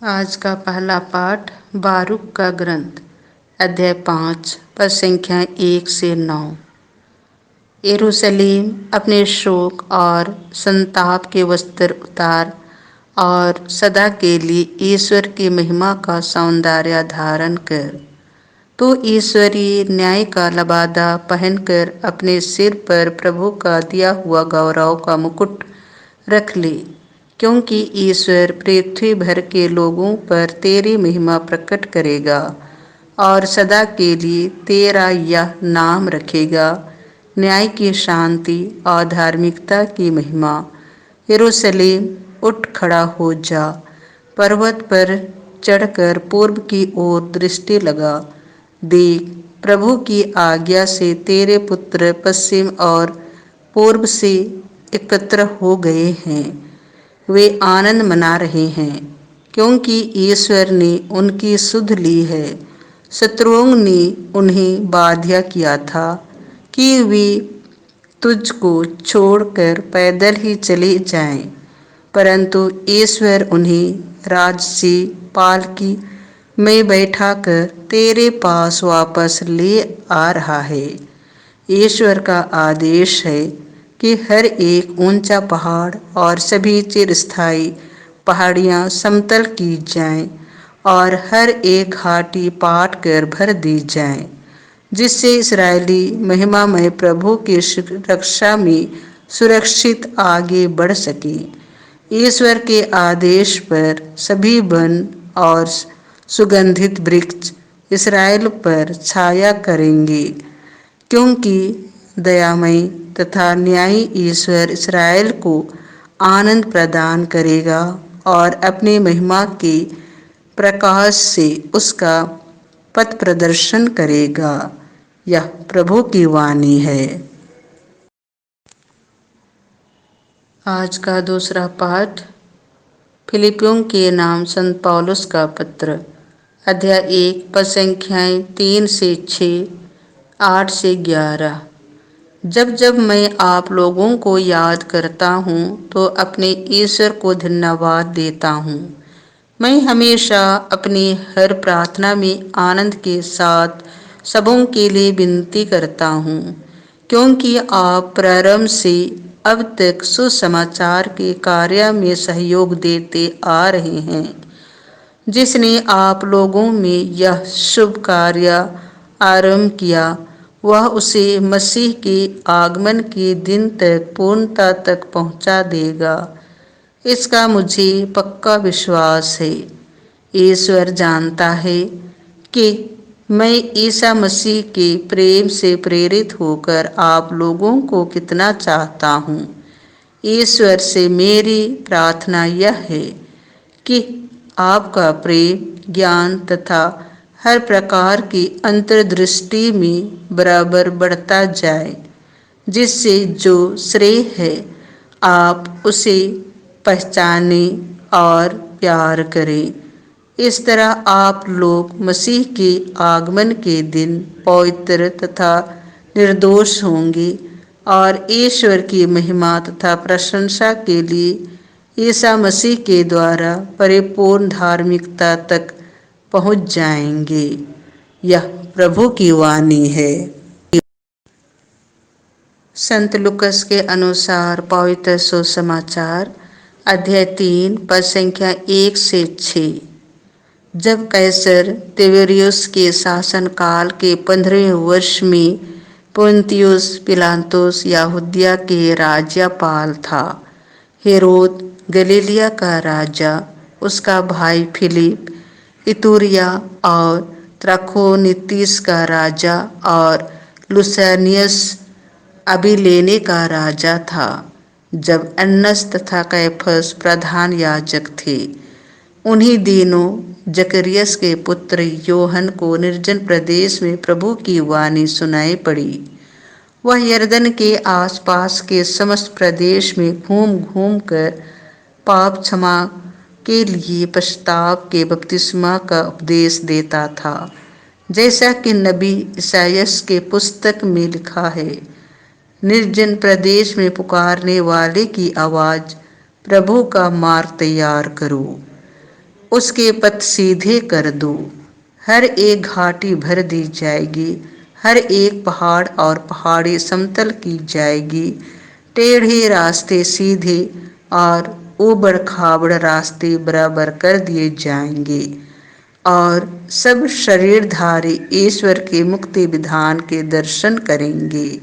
आज का पहला पाठ बारूक का ग्रंथ अध्याय 5 पद संख्या 1 से 9। यरूशलेम अपने शोक और संताप के वस्त्र उतार और सदा के लिए ईश्वर की महिमा का सौंदर्य धारण कर। तो ईश्वरीय न्याय का लबादा पहनकर अपने सिर पर प्रभु का दिया हुआ गौरव का मुकुट रख ले, क्योंकि ईश्वर पृथ्वी भर के लोगों पर तेरी महिमा प्रकट करेगा और सदा के लिए तेरा यह नाम रखेगा, न्याय की शांति और धार्मिकता की महिमा। यरूशलेम उठ खड़ा हो जा, पर्वत पर चढ़कर पूर्व की ओर दृष्टि लगा। देख, प्रभु की आज्ञा से तेरे पुत्र पश्चिम और पूर्व से एकत्र हो गए हैं। वे आनंद मना रहे हैं, क्योंकि ईश्वर ने उनकी सुध ली है। शत्रुओं ने उन्हें बाध्य किया था कि वे तुझको छोड़कर पैदल ही चले जाएं, परंतु ईश्वर उन्हें राजसी पालकी में बैठाकर तेरे पास वापस ले आ रहा है। ईश्वर का आदेश है कि हर एक ऊंचा पहाड़ और सभी चिरस्थायी पहाड़ियां समतल की जाएं और हर एक घाटी पाट कर भर दी जाएं, जिससे इसराइली महिमामय प्रभु की रक्षा में सुरक्षित आगे बढ़ सके। ईश्वर के आदेश पर सभी वन और सुगंधित वृक्ष इसराइल पर छाया करेंगे, क्योंकि दयामय तथा न्यायी ईश्वर इसराइल को आनंद प्रदान करेगा और अपनी महिमा के प्रकाश से उसका पथ प्रदर्शन करेगा। यह प्रभु की वाणी है। आज का दूसरा पाठ फिलिपियों के नाम संत पौलुस का पत्र अध्याय 1 पद संख्याएं 3 से 6, 8 से 11। जब जब मैं आप लोगों को याद करता हूँ तो अपने ईश्वर को धन्यवाद देता हूँ। मैं हमेशा अपनी हर प्रार्थना में आनंद के साथ सबों के लिए विनती करता हूँ, क्योंकि आप प्रारंभ से अब तक सुसमाचार के कार्य में सहयोग देते आ रहे हैं। जिसने आप लोगों में यह शुभ कार्य आरंभ किया, वह उसे मसीह के आगमन के दिन तक पूर्णता तक पहुंचा देगा। इसका मुझे पक्का विश्वास है। ईश्वर जानता है कि मैं ईसा मसीह के प्रेम से प्रेरित होकर आप लोगों को कितना चाहता हूँ। ईश्वर से मेरी प्रार्थना यह है कि आपका प्रेम, ज्ञान तथा हर प्रकार की अंतर्दृष्टि में बराबर बढ़ता जाए, जिससे जो श्रेय है आप उसे पहचाने और प्यार करें। इस तरह आप लोग मसीह के आगमन के दिन पवित्र तथा निर्दोष होंगे और ईश्वर की महिमा तथा प्रशंसा के लिए ईसा मसीह के द्वारा परिपूर्ण धार्मिकता तक पहुंच जाएंगे। यह प्रभु की वाणी है। संत लुकस के अनुसार पवित्र सुसमाचार अध्याय 3 पद संख्या 1 से 6। जब कैसर तिबेरियुस के शासन काल के 15वें वर्ष में पुन्तियुस पिलातुस यहूदिया के राज्यपाल था, हेरोद गलीलिया का राजा, उसका भाई फिलिप इतूरिया और त्रखोनीतिस का राजा और लुसानियस अबिलेने का राजा था। जब अन्नस तथा कैफस प्रधान याजक थे, उन्हीं दिनों जकरियस के पुत्र योहन को निर्जन प्रदेश में प्रभु की वाणी सुनाई पड़ी। वह यरदन के आसपास के समस्त प्रदेश में घूम घूम कर पाप क्षमा के लिए पश्चाताप के बपतिस्मा का उपदेश देता था, जैसा कि नबी इसायास के पुस्तक में लिखा है, निर्जन प्रदेश में पुकारने वाले की आवाज, प्रभु का मार्ग तैयार करो। उसके पथ सीधे कर दो। हर एक घाटी भर दी जाएगी, हर एक पहाड़ और पहाड़ी समतल की जाएगी। टेढ़े रास्ते सीधे और ऊबड़ खाबड़ रास्ते बराबर कर दिए जाएंगे और सब शरीरधारी ईश्वर के मुक्ति विधान के दर्शन करेंगे।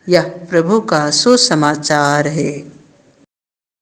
यह प्रभु का सुसमाचार है।